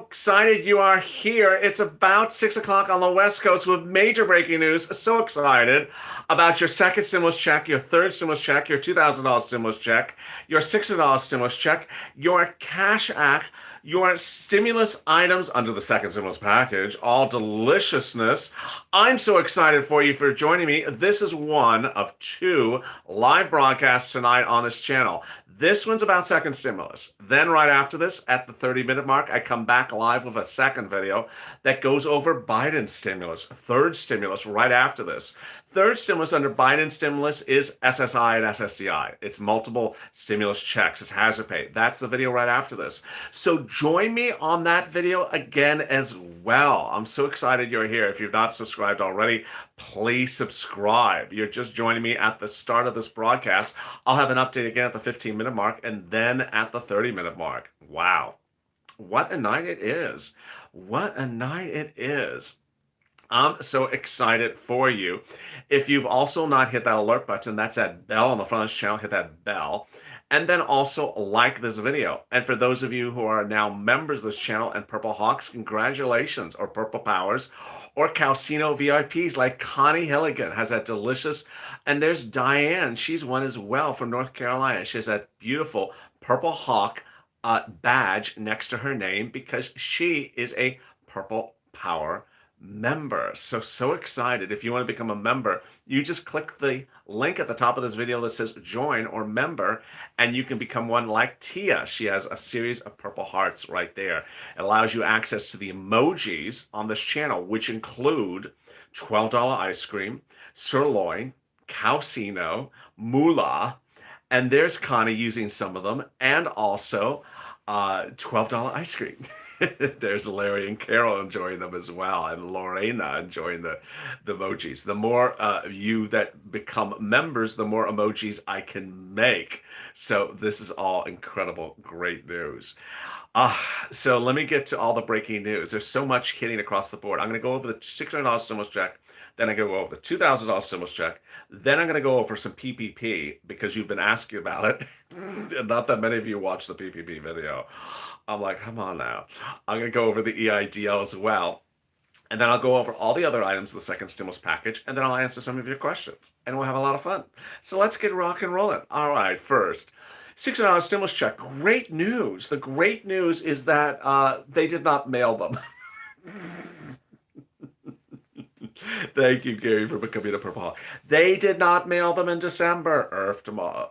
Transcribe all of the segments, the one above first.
excited you are here. It's about 6 o'clock on the West Coast with major breaking news. So excited about your second stimulus check, your third stimulus check, your $2,000 stimulus check, your $600 stimulus check, your Cash Act, your stimulus items under the second stimulus package, all deliciousness. I'm so excited for you for joining me. This is one of two live broadcasts tonight on this channel. This one's about second stimulus. Then right after this, at the 30-minute mark, I come back live with a second video that goes over Biden's stimulus, third stimulus right after this. Third stimulus under Biden's stimulus is SSI and SSDI. It's multiple stimulus checks. It's hazard pay. That's the video right after this. So join me on that video again as well. I'm so excited you're here. If you've not subscribed already, please subscribe. You're just joining me at the start of this broadcast. I'll have an update again at the 15-minute mark and then at the 30-minute mark. Wow. What a night it is. What a night it is. I'm so excited for you. If you've also not hit that alert button, that's that bell on the front of this channel, hit that bell. And then also like this video. And for those of you who are now members of this channel and Purple Hawks, congratulations, or Purple Powers, or Calcino VIPs like Connie Hilligan has that delicious, and there's Diane, she's one as well from North Carolina. She has that beautiful Purple Hawk badge next to her name because she is a Purple Power member. So excited. If you want to become a member, you just click the link at the top of this video that says join or member, and you can become one like Tia. She has a series of purple hearts right there. It allows you access to the emojis on this channel, which include $12 ice cream, sirloin, calcino, moolah, and there's Connie using some of them, and also $12 ice cream. There's Larry and Carol enjoying them as well, and Lorena enjoying the emojis. The more you that become members, the more emojis I can make. So this is all incredible, great news. So let me get to all the breaking news. There's so much hitting across the board. I'm going to go over the $600 stimulus check. Then I'm going to go over the $2,000 stimulus check. Then I'm going to go over some PPP because you've been asking about it. Not that many of you watched the PPP video. I'm like, come on now. I'm going to go over the EIDL as well. And then I'll go over all the other items of the second stimulus package. And then I'll answer some of your questions. And we'll have a lot of fun. So let's get rock and rolling. All right, first, $600 stimulus check. Great news. The great news is that they did not mail them. Thank you, Gary, for becoming a Purple Hawk. They did not mail them in December.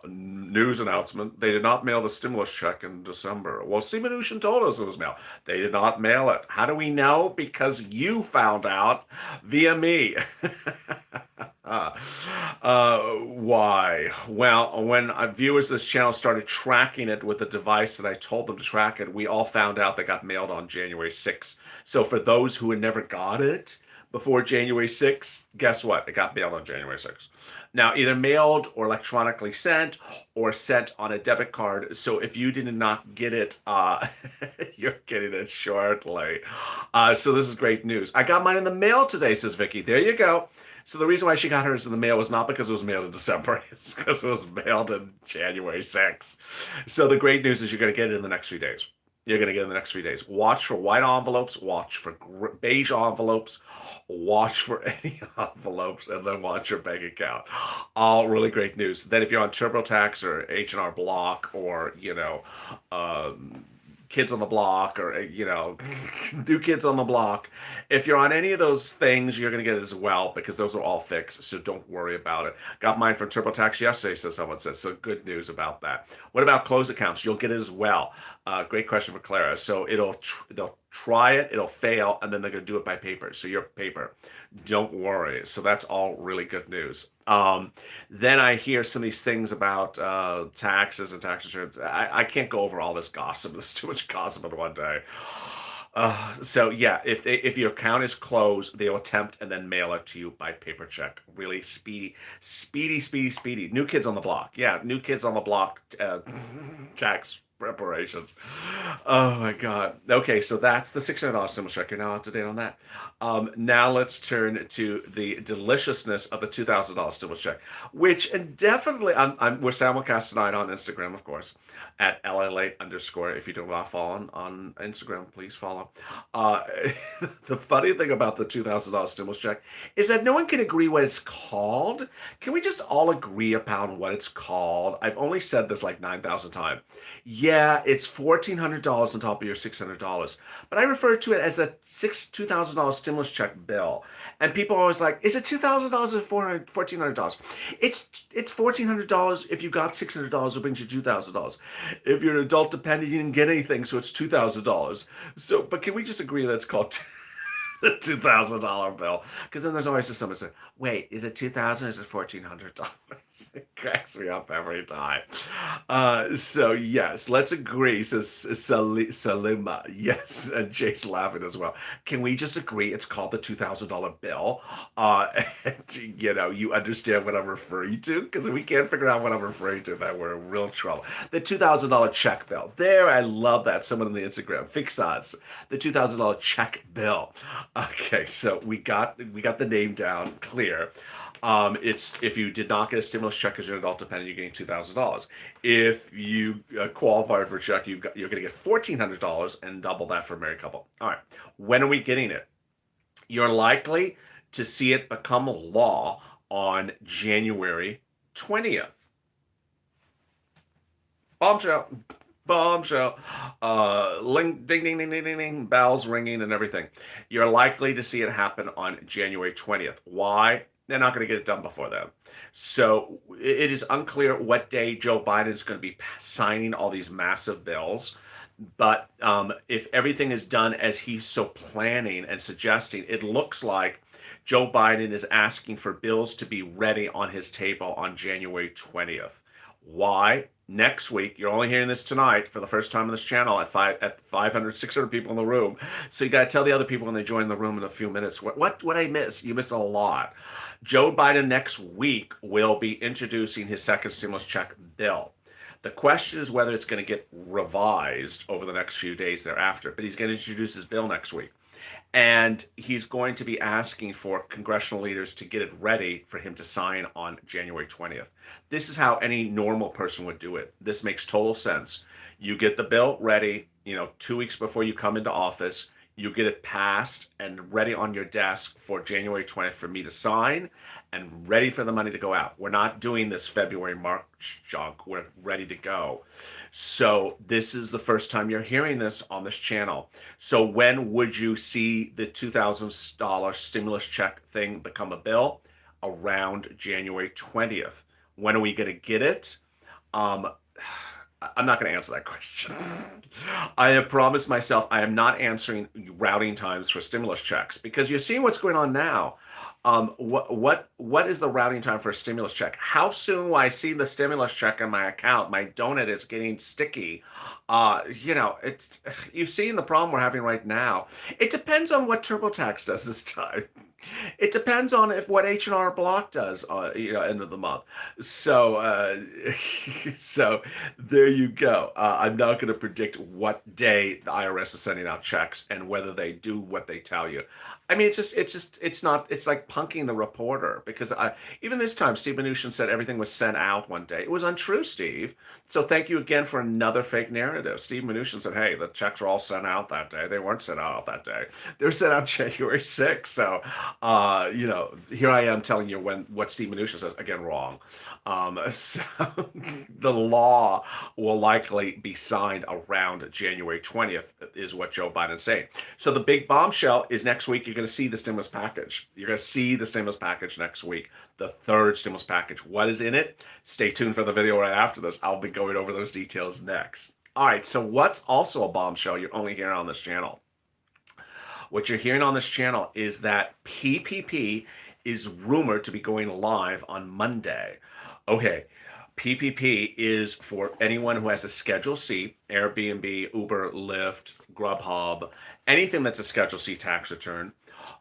News announcement. They did not mail the stimulus check in December. Well, Steve Mnuchin told us it was mailed. They did not mail it. How do we know? Because you found out via me. Why? Well, when viewers of this channel started tracking it with the device that I told them to track it, we all found out they got mailed on January 6th. So for those who had never got it before January 6th, guess what? It got mailed on January 6th. Now, either mailed or electronically sent or sent on a debit card. So if you did not get it, you're getting it shortly. So this is great news. I got mine in the mail today, says Vicky. There you go. So the reason why she got hers in the mail was not because it was mailed in December. It's because it was mailed in January 6th. So the great news is you're going to get it in the next few days. You're going to get in the next few days. Watch for white envelopes, watch for beige envelopes, watch for any envelopes, and then watch your bank account. All really great news. Then if you're on TurboTax or H&R Block or, Kids on the Block or, New Kids on the Block, if you're on any of those things, you're going to get it as well because those are all fixed, so don't worry about it. Got mine from TurboTax yesterday, so someone said, so good news about that. What about closed accounts? You'll get it as well. Great question for Clara. So they'll try it, it'll fail, and then they're going to do it by paper. So you're paper. Don't worry. So that's all really good news. Then I hear some of these things about taxes and tax insurance. I can't go over all this gossip. There's too much gossip in one day. So yeah, if your account is closed, they'll attempt and then mail it to you by paper check. Really speedy. New Kids on the Block. Yeah, New Kids on the Block tax preparations. Oh my God. Okay, so that's the $600 stimulus check. You're now up to date on that. Now let's turn to the deliciousness of the $2,000 stimulus check, which definitely we're simulcast tonight on Instagram, of course, at Lalate underscore. If you don't follow on Instagram, please follow. Uh, the funny thing about the $2,000 stimulus check is that no one can agree what it's called. Can we just all agree upon what it's called? I've only said this like 9,000 times. Yeah, it's $1,400 on top of your $600, but I refer to it as a $2,000 stimulus check bill. And people are always like, "Is it $2,000 or $1,400?" It's $1,400 if you got $600. It brings you $2,000. If you're an adult dependent, you didn't get anything, so it's $2,000. So, but can we just agree that it's called the $2,000 bill? Because then there's always someone say, "Wait, is it 2,000 or is it $1,400?" It cracks me up every time. So yes, let's agree. Says Salima. Yes, and Jay's laughing as well. Can we just agree it's called the $2,000 bill? And, you understand what I'm referring to? Because if we can't figure out what I'm referring to, then we're in real trouble. The $2,000 check bill. There, I love that. Someone on the Instagram, fix us. The $2,000 check bill. Okay, so we got the name down clear. It's if you did not get a stimulus check as an adult dependent, you're getting $2,000. If you qualify for a check, you're going to get $1,400 and double that for a married couple. All right, when are we getting it? You're likely to see it become law on January 20th. Bombshell. Bombshell. Ding, ding, ding, ding, ding, ding, bells ringing and everything. You're likely to see it happen on January 20th. Why? They're not going to get it done before then. So it is unclear what day Joe Biden is going to be signing all these massive bills. But if everything is done as he's so planning and suggesting, it looks like Joe Biden is asking for bills to be ready on his table on January 20th. Why? Next week, you're only hearing this tonight for the first time on this channel at 500, 600 people in the room. So you got to tell the other people when they join the room in a few minutes, what I miss? You miss a lot. Joe Biden next week will be introducing his second stimulus check bill. The question is whether it's going to get revised over the next few days thereafter, but he's going to introduce his bill next week. And he's going to be asking for congressional leaders to get it ready for him to sign on January 20th. This is how any normal person would do it. This makes total sense. You get the bill ready, 2 weeks before you come into office. You get it passed and ready on your desk for January 20th for me to sign and ready for the money to go out. We're not doing this February, March junk. We're ready to go. So this is the first time you're hearing this on this channel. So when would you see the $2,000 stimulus check thing become a bill? Around January 20th. When are we going to get it? I'm not going to answer that question. I have promised myself I am not answering routing times for stimulus checks because you're seeing what's going on now. What is the routing time for a stimulus check? How soon will I see the stimulus check in my account? My donut is getting sticky. It's you've seen the problem we're having right now. It depends on what TurboTax does this time. It depends on what H&R Block does, end of the month. So, so there you go. I'm not going to predict what day the IRS is sending out checks and whether they do what they tell you. I mean, it's like punking the reporter because even this time, Steve Mnuchin said everything was sent out one day. It was untrue, Steve. So thank you again for another fake narrative. Steve Mnuchin said, hey, the checks were all sent out that day. They weren't sent out that day. They were sent out January 6th. So, here I am telling you what Steve Mnuchin says, again, wrong. So the law will likely be signed around January 20th is what Joe Biden's saying. So the big bombshell is next week, you're going to see the stimulus package. You're going to see the stimulus package next week, the third stimulus package. What is in it? Stay tuned for the video right after this. I'll be going over those details next. All right, so what's also a bombshell you're only hearing on this channel? What you're hearing on this channel is that PPP is rumored to be going live on Monday. Okay, PPP is for anyone who has a Schedule C, Airbnb, Uber, Lyft, Grubhub, anything that's a Schedule C tax return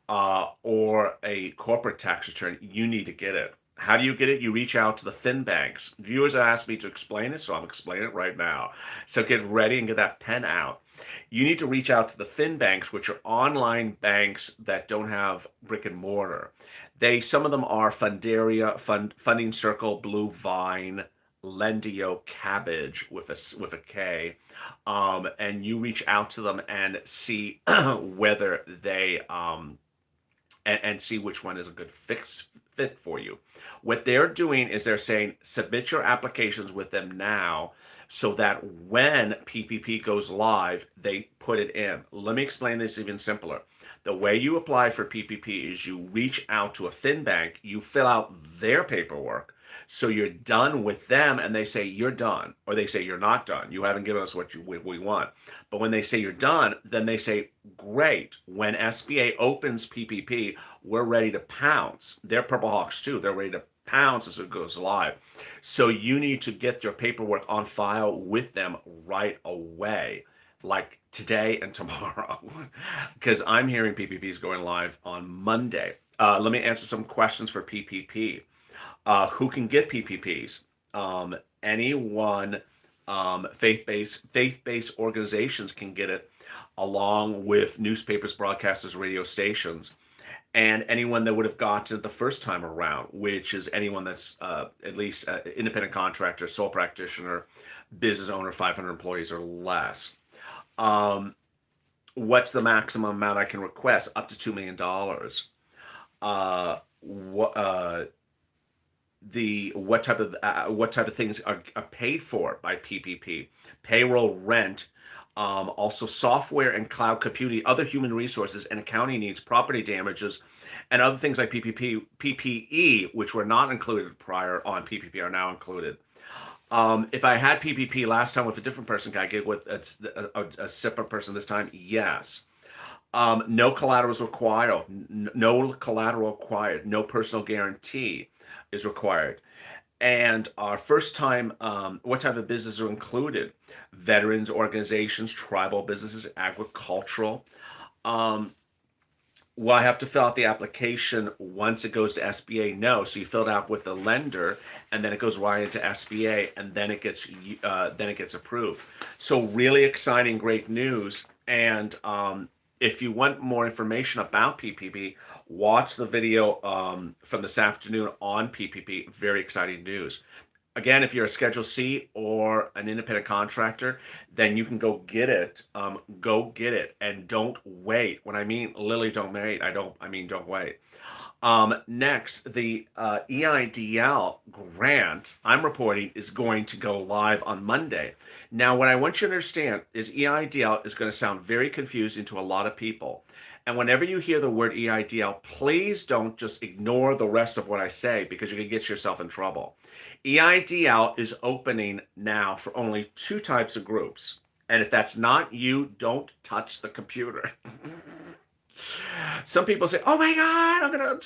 or a corporate tax return, you need to get it. How do you get it? You reach out to the fin banks. Viewers have asked me to explain it, so I'm explaining it right now. So get ready and get that pen out. You need to reach out to the fin banks, which are online banks that don't have brick and mortar. Some of them are Funding Circle, Blue Vine, Lendio, Cabbage with a K, and you reach out to them and see whether they and see which one is a good fit for you. What they're doing is they're saying submit your applications with them now so that when PPP goes live, they put it in. Let me explain this even simpler. The way you apply for PPP is you reach out to a FinBank, you fill out their paperwork, so you're done with them, and they say you're done, or they say you're not done. You haven't given us what we want. But when they say you're done, then they say, great. When SBA opens PPP, we're ready to pounce. They're Purple Hawks too. They're ready to pounce as it goes live. So you need to get your paperwork on file with them right away, like today and tomorrow, because I'm hearing PPP is going live on Monday. Let me answer some questions for PPP. Who can get PPPs? Anyone, faith-based organizations can get it, along with newspapers, broadcasters, radio stations, and anyone that would have gotten it the first time around, which is anyone that's at least independent contractor, sole practitioner, business owner, 500 employees or less. What's the maximum amount I can request? Up to $2 million. What type of things are paid for by PPP? Payroll, rent, also software and cloud computing, other human resources and accounting needs, property damages, and other things like PPE, which were not included prior on PPP, are now included. If I had PPP last time with a different person, can I get with a separate person this time? Yes. No collateral is required. No collateral required. No personal guarantee is required. And our first time, what type of businesses are included? Veterans organizations, tribal businesses, agricultural. Will I have to fill out the application once it goes to SBA? No. So you fill it out with the lender, and then it goes right into SBA, and then it gets approved. So really exciting, great news. And if you want more information about PPP, watch the video from this afternoon on PPP. Very exciting news. Again, if you're a Schedule C or an independent contractor, then you can go get it. Go get it, and don't wait. When I mean literally don't wait, I mean don't wait. Next, the EIDL grant I'm reporting is going to go live on Monday. Now, what I want you to understand is EIDL is going to sound very confusing to a lot of people. And whenever you hear the word EIDL, please don't just ignore the rest of what I say, because you're going to get yourself in trouble. EIDL is opening now for only two types of groups. And if that's not you, don't touch the computer. Some people say, "Oh my God, I'm gonna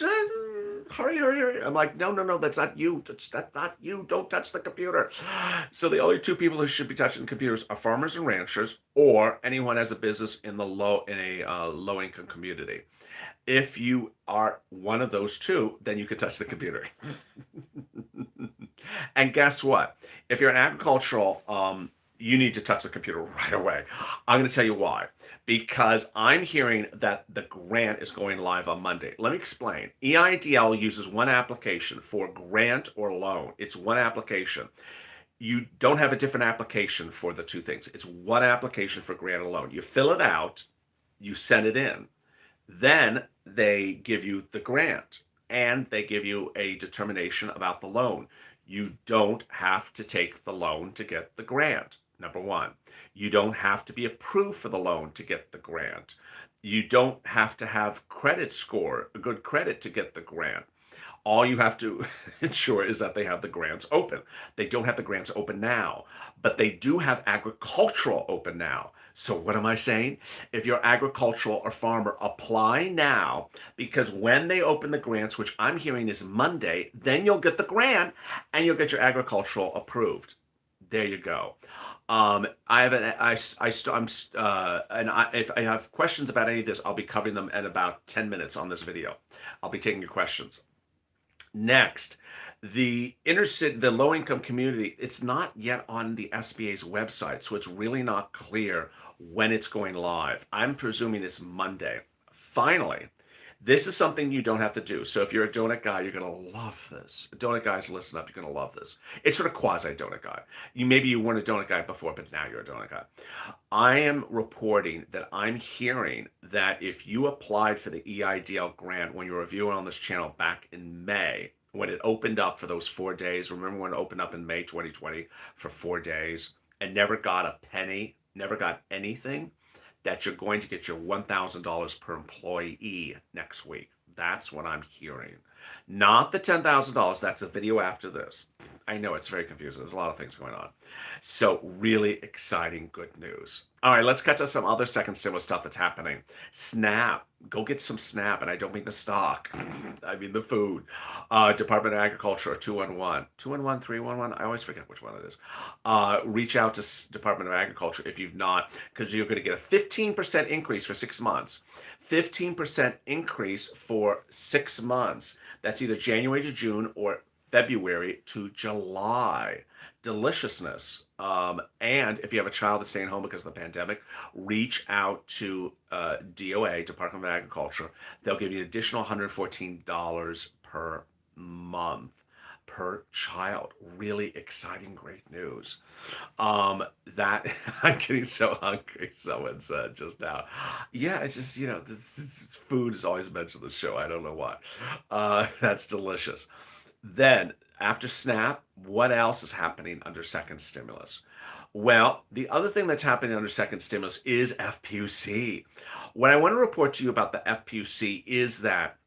hurry." I'm like, no, that's not you. That's not you. Don't touch the computer. So the only two people who should be touching computers are farmers and ranchers, or anyone has a business in a low income community. If you are one of those two, then you can touch the computer. And guess what? If you're an agricultural, you need to touch the computer right away. I'm going to tell you why. Because I'm hearing that the grant is going live on Monday. Let me explain. EIDL uses one application for grant or loan. It's one application. You don't have a different application for the two things. It's one application for grant or loan. You fill it out, you send it in. Then they give you the grant, and they give you a determination about the loan. You don't have to take the loan to get the grant. Number one, you don't have to be approved for the loan to get the grant. You don't have to have credit score, a good credit to get the grant. All you have to ensure is that they have the grants open. They don't have the grants open now, but they do have agricultural open now. So what am I saying? If you're agricultural or farmer, apply now, because when they open the grants, which I'm hearing is Monday, then you'll get the grant and you'll get your agricultural approved. There you go. If I have questions about any of this, I'll be covering them in about 10 minutes on this video. I'll be taking your questions. Next, the low income community, it's not yet on the SBA's website, so it's really not clear when it's going live. I'm presuming it's Monday. Finally, this is something you don't have to do. So if you're a donut guy, you're gonna love this. Donut guys, listen up. You're gonna love this. It's sort of quasi donut guy. Maybe you weren't a donut guy before, but now you're a donut guy. I am reporting that I'm hearing that if you applied for the EIDL grant when you were reviewing on this channel back in May, when it opened up for those 4 days, remember when it opened up in May 2020 for 4 days and never got a penny, never got anything, that you're going to get your $1,000 per employee next week. That's what I'm hearing. Not the $10,000. That's a video after this. I know it's very confusing. There's a lot of things going on. So really exciting, good news. All right, let's cut to some other second stimulus stuff that's happening. SNAP. Go get some SNAP, and I don't mean the stock. I mean the food. Department of Agriculture, 211. 211, 311, I always forget which one it is. Reach out to Department of Agriculture if you've not, because you're going to get a 15% increase for 6 months. 15% increase for 6 months. That's either January to June or February to July. Deliciousness. And if you have a child that's staying home because of the pandemic, reach out to DOA, Department of Agriculture. They'll give you an additional $114 per month per child. Really exciting, great news. That I'm getting so hungry. Someone said just now. Yeah, it's just, this food is always mentioned on the show. I don't know why. That's delicious. Then, after SNAP, what else is happening under second stimulus? Well, the other thing that's happening under second stimulus is FPUC. What I want to report to you about the FPUC is that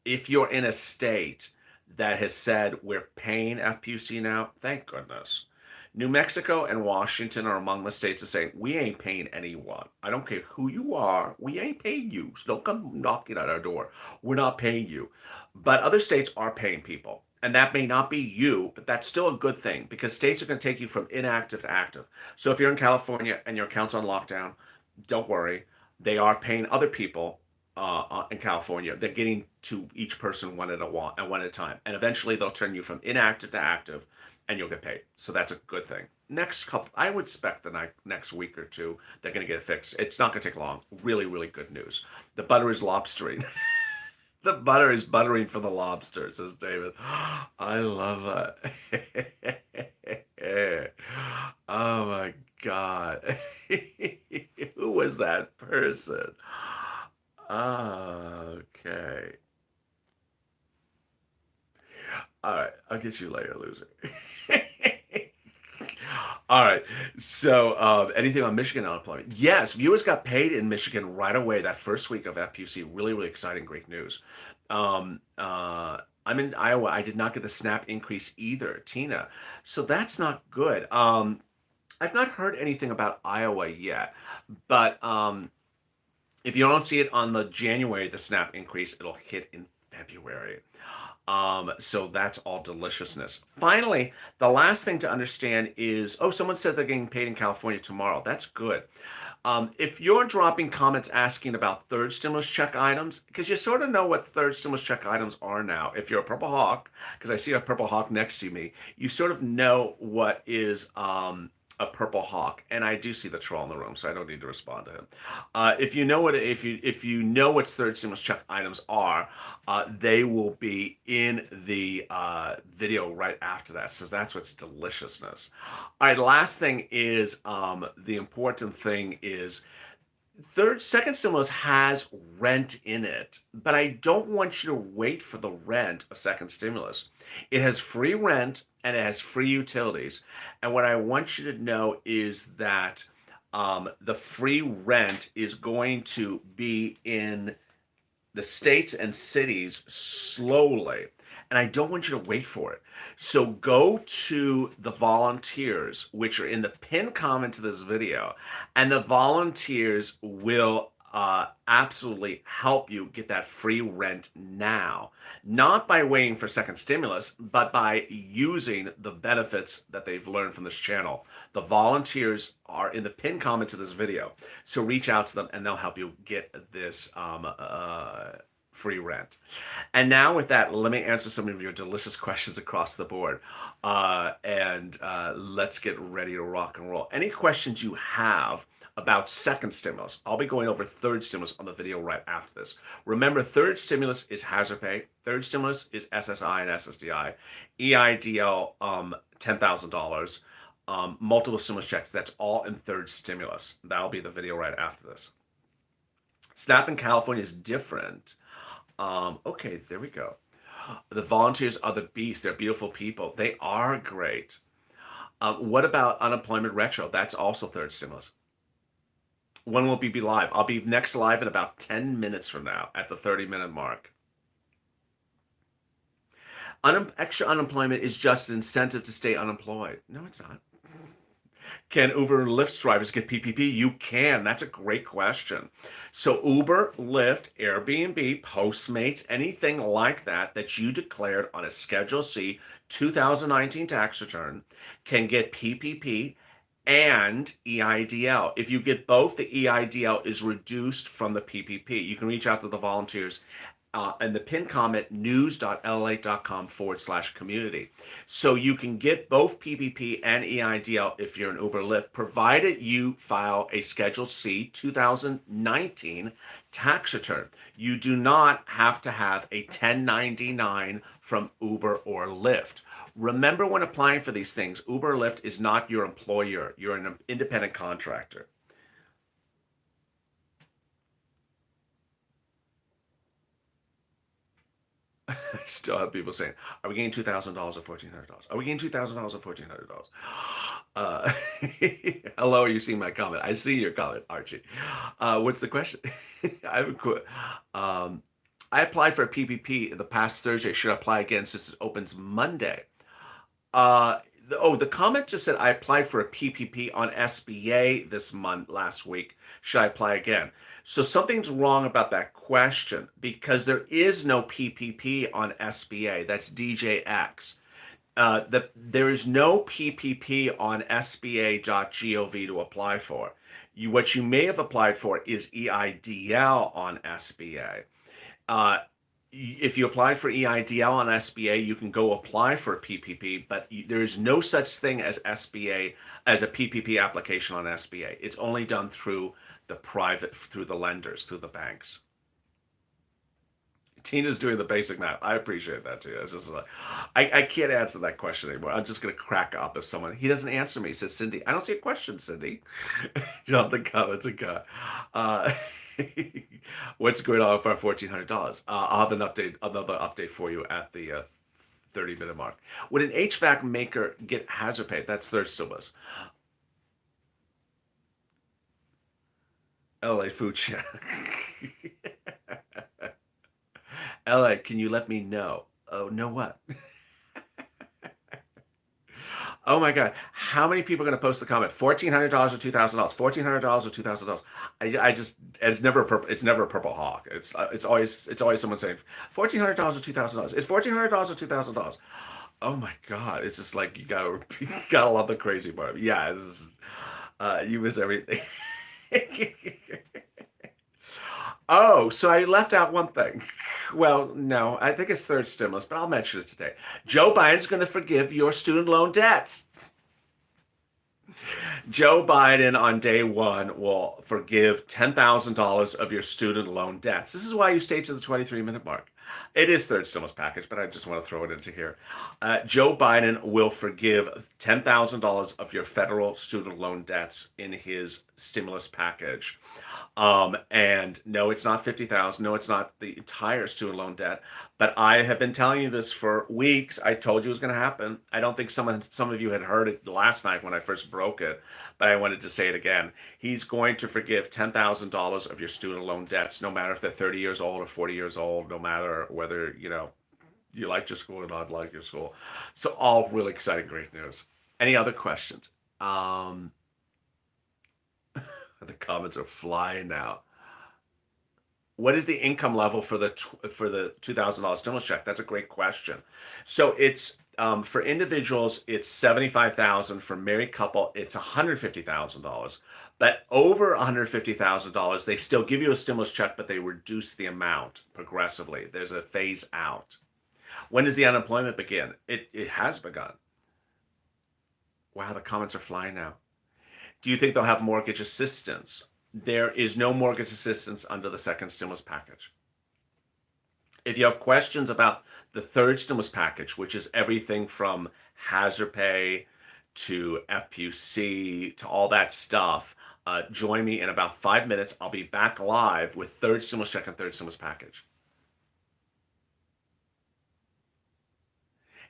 if you're in a state that has said we're paying FPUC now, thank goodness. New Mexico and Washington are among the states that say, we ain't paying anyone. I don't care who you are. We ain't paying you. So don't come knocking at our door. We're not paying you. But other states are paying people. And that may not be you, but that's still a good thing because states are going to take you from inactive to active. So if you're in California and your account's on lockdown, don't worry. They are paying other people in California. They're getting to each person one at a time. And eventually they'll turn you from inactive to active and you'll get paid. So that's a good thing. Next couple, I would expect the next week or two, they're going to get it fixed. It's not going to take long. Really, really good news. The butter is lobstering. The butter is buttering for the lobster, says David. I love that. Oh my God. Who was that person? Okay. All right, I'll get you later, loser. All right, so anything on Michigan unemployment? Yes, viewers got paid in Michigan right away that first week of FPUC. Really, really exciting, great news. I'm in Iowa. I did not get the SNAP increase either, Tina. So that's not good. I've not heard anything about Iowa yet, but if you don't see it on the January, the SNAP increase, it'll hit in February. So that's all deliciousness. Finally, the last thing to understand is, someone said they're getting paid in California tomorrow. That's good. If you're dropping comments asking about third stimulus check items, because you sort of know what third stimulus check items are now. If you're a Purple Hawk, because I see a Purple Hawk next to me, you sort of know what is a Purple Hawk, and I do see the troll in the room, so I don't need to respond to him. If you know what third stimulus check items are, they will be in the video right after that. So that's what's deliciousness. All right, last thing is the important thing is second stimulus has rent in it, but I don't want you to wait for the rent of second stimulus. It has free rent and it has free utilities. And what I want you to know is that the free rent is going to be in the states and cities slowly. And I don't want you to wait for it. So go to the volunteers, which are in the pinned comment to this video, and the volunteers will absolutely help you get that free rent now. Not by waiting for second stimulus, but by using the benefits that they've learned from this channel. The volunteers are in the pinned comment to this video. So reach out to them and they'll help you get this free rent. And now with that, let me answer some of your delicious questions across the board. And let's get ready to rock and roll. Any questions you have about second stimulus? I'll be going over third stimulus on the video right after this. Remember, third stimulus is hazard pay. Third stimulus is SSI and SSDI. EIDL, $10,000. Multiple stimulus checks. That's all in third stimulus. That'll be the video right after this. SNAP in California is different. Okay, there we go. The volunteers are the beast. They're beautiful people. They are great. What about unemployment retro? That's also third stimulus. When will we be live? I'll be next live in about 10 minutes from now at the 30-minute mark. Extra unemployment is just an incentive to stay unemployed. No, it's not. Can Uber and Lyft drivers get PPP? You can. That's a great question. So Uber, Lyft, Airbnb, Postmates, anything like that that you declared on a Schedule C 2019 tax return can get PPP and EIDL. If you get both, the EIDL is reduced from the PPP. You can reach out to the volunteers and the pin comment news.lalate.com/community. So you can get both PPP and EIDL if you're an Uber Lyft, provided you file a Schedule C 2019 tax return. You do not have to have a 1099 from Uber or Lyft. Remember, when applying for these things, Uber or Lyft is not your employer. You're an independent contractor. I still have people saying, "Are we getting $2,000 or $1,400? Are we getting $2,000 or $1,400?" Hello, you see my comment? I see your comment, Archie. What's the question? I have a quick. I applied for a PPP the past Thursday. Should I apply again since it opens Monday? The comment just said I applied for a PPP on SBA this month last week. Should I apply again? So something's wrong about that question, because there is no PPP on SBA. That's DJX. There is no PPP on SBA.gov to apply for. What you may have applied for is EIDL on SBA. If you applied for EIDL on SBA, you can go apply for a PPP, but there is no such thing as SBA as a PPP application on SBA. It's only done through the lenders, through the banks. Tina's doing the basic math. I appreciate that too. It's just like, I can't answer that question anymore. I'm just going to crack up if he doesn't answer me. He says, "Cindy, I don't see a question, Cindy." Drop the comments and go. What's going on for our $1,400? I'll have another update for you at the 30-minute mark. Would an HVAC maker get hazard pay? That's third stimulus. LA food check. LA, can you let me know? Oh, know what? Oh my God. How many people are going to post the comment? $1,400 or $2,000? $1,400 or $2,000? It's never a purple hawk. It's always someone saying $1,400 or $2,000. It's $1,400 or $2,000. Oh my God. It's just like, you gotta love the crazy part. Yeah. You miss everything. Oh, so I left out one thing. Well, no, I think it's third stimulus, but I'll mention it today. Joe Biden's going to forgive your student loan debts. Joe Biden on day one will forgive $10,000 of your student loan debts. This is why you stay to the 23-minute mark. It is third stimulus package, but I just want to throw it into here. Joe Biden will forgive $10,000 of your federal student loan debts in his stimulus package. And no, it's not 50,000. No, it's not the entire student loan debt. But I have been telling you this for weeks. I told you it was going to happen. I don't think some of you had heard it last night when I first broke it, but I wanted to say it again. He's going to forgive $10,000 of your student loan debts, no matter if they're 30 years old or 40 years old, no matter whether, you like your school or not like your school. So all really exciting, great news. Any other questions? The comments are flying now. What is the income level for the $2,000 stimulus check? That's a great question. So it's for individuals, it's $75,000. For married couple, it's $150,000. But over $150,000, they still give you a stimulus check, but they reduce the amount progressively. There's a phase out. When does the unemployment begin? It has begun. Wow, the comments are flying now. Do you think they'll have mortgage assistance? There is no mortgage assistance under the second stimulus package. If you have questions about the third stimulus package, which is everything from hazard pay to FPUC to all that stuff, join me in about 5 minutes. I'll be back live with third stimulus check and third stimulus package.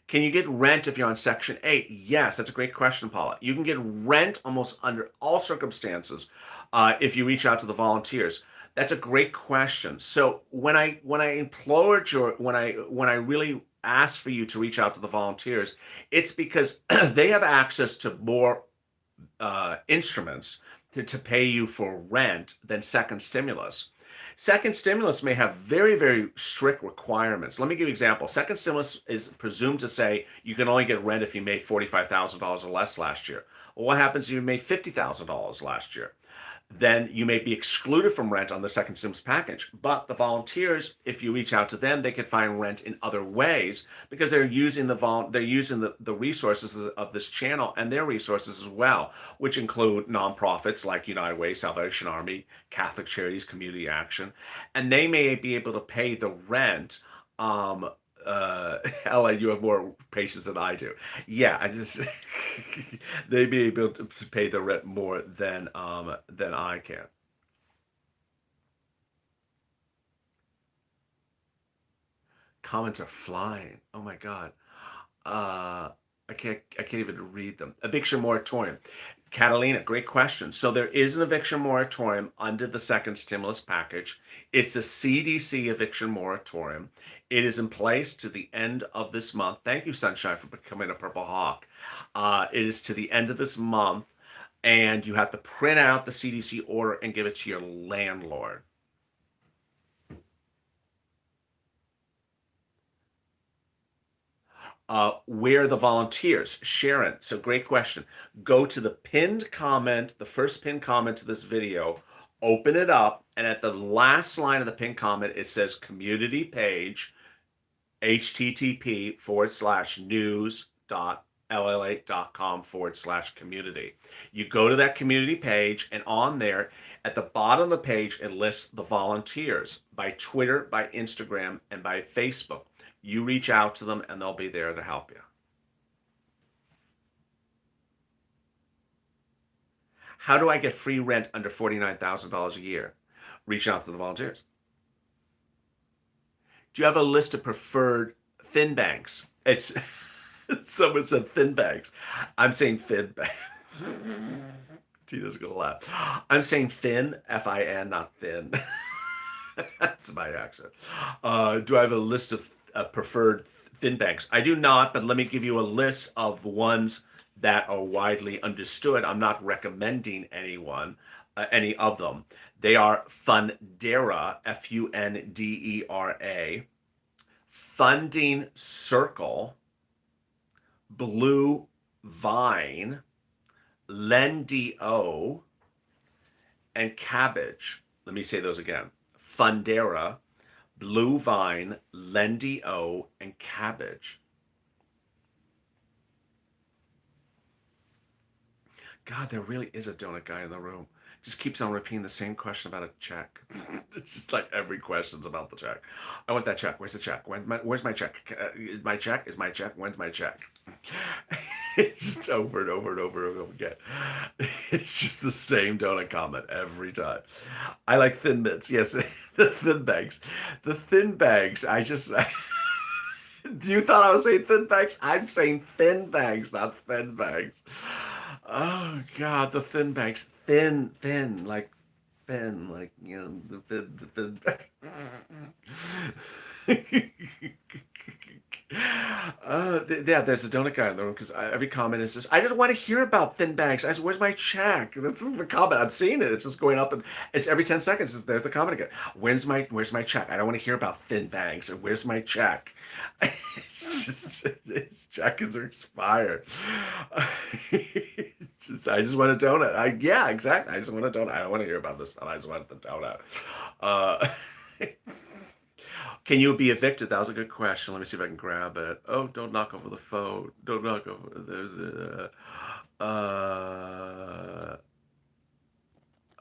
Can you get rent if you're on Section 8? Yes, that's a great question, Paula. You can get rent almost under all circumstances if you reach out to the volunteers. That's a great question. So when I implored when I really asked for you to reach out to the volunteers, it's because they have access to more instruments to pay you for rent than second stimulus. Second stimulus may have very, very strict requirements. Let me give you an example. Second stimulus is presumed to say you can only get rent if you made $45,000 or less last year. Well, what happens if you made $50,000 last year? Then you may be excluded from rent on the second stimulus package. But the volunteers, if you reach out to them, they can find rent in other ways because they're using the resources of this channel and their resources as well, which include nonprofits like United Way, Salvation Army, Catholic Charities, Community Action, and they may be able to pay the rent. Ellen, you have more patience than I do. Yeah, they may be able to pay the rent more than I can. Comments are flying. Oh my God. I can't even read them. Eviction moratorium. Catalina, great question. So there is an eviction moratorium under the second stimulus package. It's a CDC eviction moratorium. It is in place to the end of this month. Thank you, Sunshine, for becoming a Purple Hawk. It is to the end of this month, and you have to print out the CDC order and give it to your landlord. Where are the volunteers? Sharon, so great question. Go to the pinned comment, the first pinned comment to this video, open it up, and at the last line of the pinned comment, it says community page, http://news.lalate.com/community. You go to that community page, and on there, at the bottom of the page, it lists the volunteers by Twitter, by Instagram, and by Facebook. You reach out to them, and they'll be there to help you. How do I get free rent under $49,000 a year? Reach out to the volunteers. Do you have a list of preferred thin banks? It's someone said thin banks. I'm saying thin banks. Tina's gonna laugh. I'm saying Finn, F-I-N, not thin. That's my accent. Do I have a list of preferred thin banks? I do not, but let me give you a list of ones that are widely understood. I'm not recommending any of them. They are Fundera, F-U-N-D-E-R-A, Funding Circle, Blue Vine, Lendio, and Cabbage. Let me say those again. Fundera, Blue Vine, Lendio, and Cabbage. God, there really is a donut guy in the room. Just keeps on repeating the same question about a check. It's just like every question's about the check. I want that check. Where's the check? Where's my check? My check? Is my check? When's my check? It's just over and over and over and over again. It's just the same donut comment every time. I like thin mints. Yes, the thin bags. The thin bags. You thought I was saying thin bags? I'm saying thin bags, not thin bags. Oh God, the thin bags. Thin, like you know, the thin bag. yeah, there's a donut guy in the room because every comment is just, I just want to hear about thin bags. Where's my check? That's the comment. I'm seeing it. It's just going up, and it's every 10 seconds. There's the comment again. Where's my check? I don't want to hear about thin bags. And where's my check? His check is expired. I just want a donut. Yeah, exactly. I just want a donut. I don't want to hear about this stuff. I just want the donut. Uh, Can you be evicted? That was a good question. Let me see if I can grab it. Oh, don't knock over the phone. Don't knock over. There's a.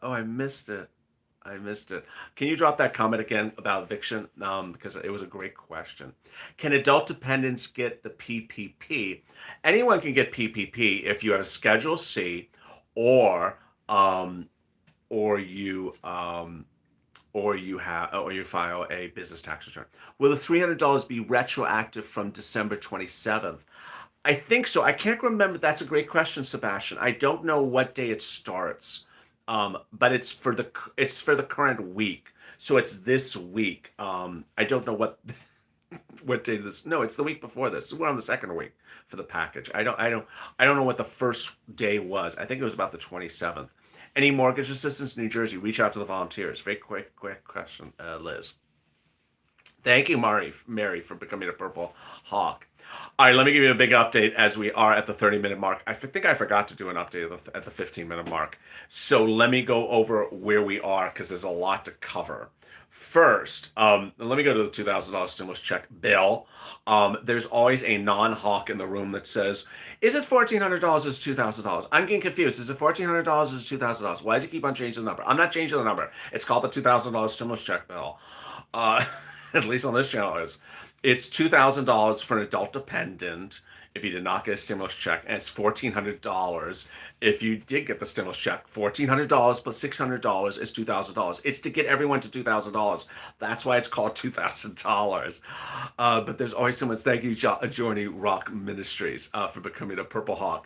Oh, I missed it. I missed it. Can you drop that comment again about eviction? Because it was a great question. Can adult dependents get the PPP? Anyone can get PPP if you have a Schedule C, or um, or you or you file a business tax return. Will the $300 be retroactive from December 27th? I think so. I can't remember. That's a great question, Sebastian. I don't know what day it starts, but it's for the current week. So it's this week. I don't know what day this. No, it's the week before this. We're on the second week for the package. I don't know what the first day was. I think it was about the 27th. Any mortgage assistance in New Jersey? Reach out to the volunteers. Very quick question, Liz. Thank you, Mary, for becoming a Purple Hawk. All right, let me give you a big update as we are at the 30-minute mark. I think I forgot to do an update at the 15-minute mark. So let me go over where we are because there's a lot to cover. First, let me go to the $2,000 stimulus check bill. There's always a non-hawk in the room that says, is it $1,400 or is it $2,000? I'm getting confused. Is it $1,400 or is it $2,000? Why does it keep on changing the number? I'm not changing the number. It's called the $2,000 stimulus check bill. At least on this channel is. It's $2,000 for an adult dependent if you did not get a stimulus check, and it's $1,400 if you did get the stimulus check. $1,400 plus $600 is $2,000. It's to get everyone to $2,000. That's why it's called $2,000. But there's always someone. Thank you, joining Rock Ministries for becoming a Purple Hawk.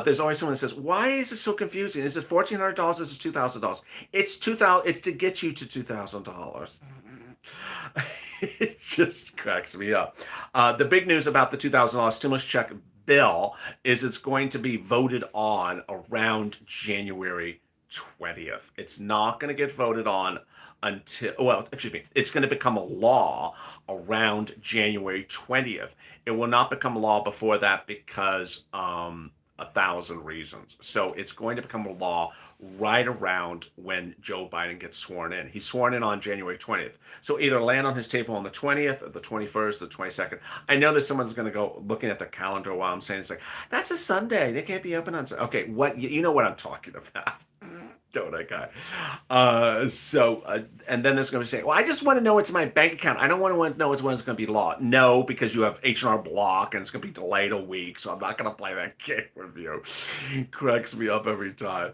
There's always someone that says, "Why is it so confusing? Is it $1,400? Is it $2,000? It's $2,000. It's to get you to $2,000." It just cracks me up. The big news about the $2,000 stimulus check bill is it's going to be voted on around January 20th. It's not going to get voted on until, well, excuse me, it's going to become a law around January 20th. It will not become a law before that because 1,000 reasons. So it's going to become a law right around when Joe Biden gets sworn in. He's sworn in on January 20th. So either land on his table on the 20th or the 21st, the 22nd. I know that someone's going to go looking at the calendar while I'm saying it's like, that's a Sunday. They can't be open on Sunday. Okay, what you know what I'm talking about. Donut guy. And then there's going to be saying, well, I just want to know what's in my bank account. I don't want to know when it's going to be law. No, because you have H&R Block and it's going to be delayed a week. So I'm not going to play that game with you. Cracks me up every time.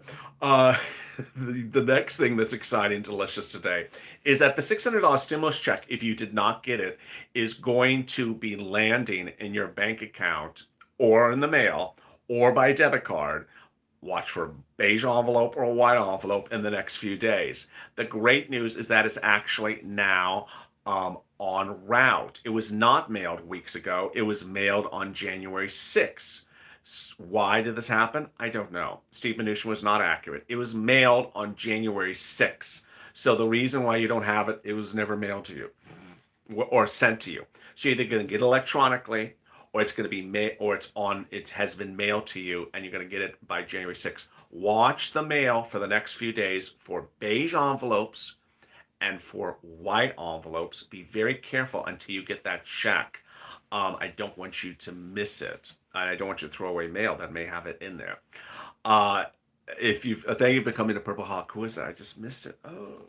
The next thing that's exciting, delicious today is that the $600 stimulus check, if you did not get it, is going to be landing in your bank account or in the mail or by debit card. Watch for a beige envelope or a white envelope in the next few days. The great news is that it's actually now en route. It was not mailed weeks ago. It was mailed on January 6th. Why did this happen? I don't know. Steve Mnuchin was not accurate. It was mailed on January 6th. So the reason why you don't have it, it was never mailed to you or sent to you. So you're either going to get it electronically, or it's going to be it has been mailed to you and you're going to get it by January 6th. Watch the mail for the next few days for beige envelopes and for white envelopes. Be very careful until you get that check. I don't want you to miss it. I don't want you to throw away mail that may have it in there. Thank you for becoming a Purple Hawk. Who is that? I just missed it. Oh.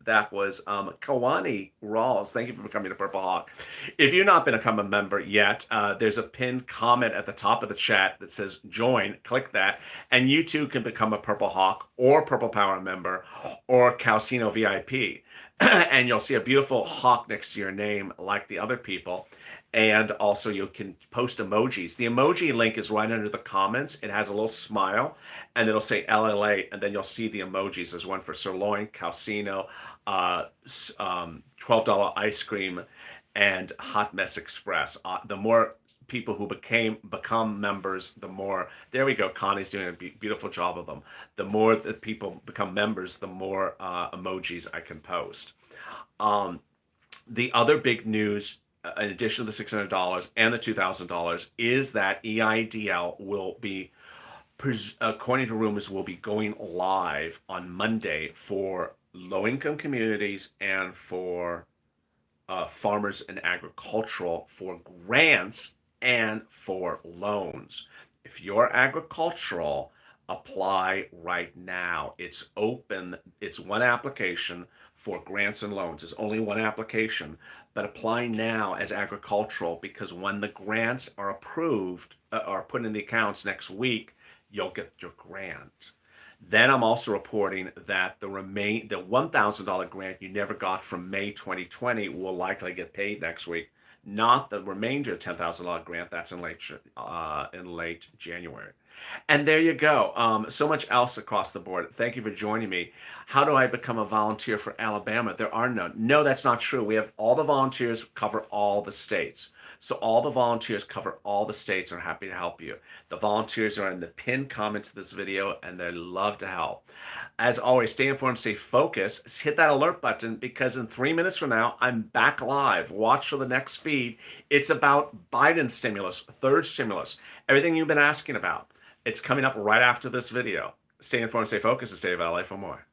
That was Kawani Rawls. Thank you for becoming a Purple Hawk. If you've not become a member yet, there's a pinned comment at the top of the chat that says join. Click that. And you too can become a Purple Hawk or Purple Power member or Calcino VIP. And you'll see a beautiful hawk next to your name like the other people. And also you can post emojis. The emoji link is right under the comments. It has a little smile and it'll say LLA, and then you'll see the emojis. There's one for sirloin, calcino, $12 ice cream, and hot mess express. The more people who become members, the more, there we go, Connie's doing a beautiful job of them. The more that people become members, the more emojis I can post. Um, the other big news, in addition to the $600 and the $2,000, is that EIDL will be, according to rumors, will be going live on Monday for low-income communities and for farmers and agricultural, for grants and for loans. If you're agricultural, apply right now. It's open. It's one application for grants and loans. It's only one application, but apply now as agricultural, because when the grants are approved, or put in the accounts next week, you'll get your grant. Then I'm also reporting that the $1,000 grant you never got from May 2020 will likely get paid next week. Not the remainder $10,000 grant that's in late January. And there you go. So much else across the board. Thank you for joining me. How do I become a volunteer for Alabama? There are none. No, that's not true. We have all the volunteers cover all the states. So all the volunteers cover all the states, are happy to help you. The volunteers are in the pinned comment to this video, and they love to help. As always, stay informed, stay focused. Hit that alert button, because in 3 minutes from now, I'm back live. Watch for the next feed. It's about Biden stimulus, third stimulus, everything you've been asking about. It's coming up right after this video. Stay informed, stay focused, and stay of LA for more.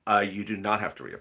You do not have to reapply.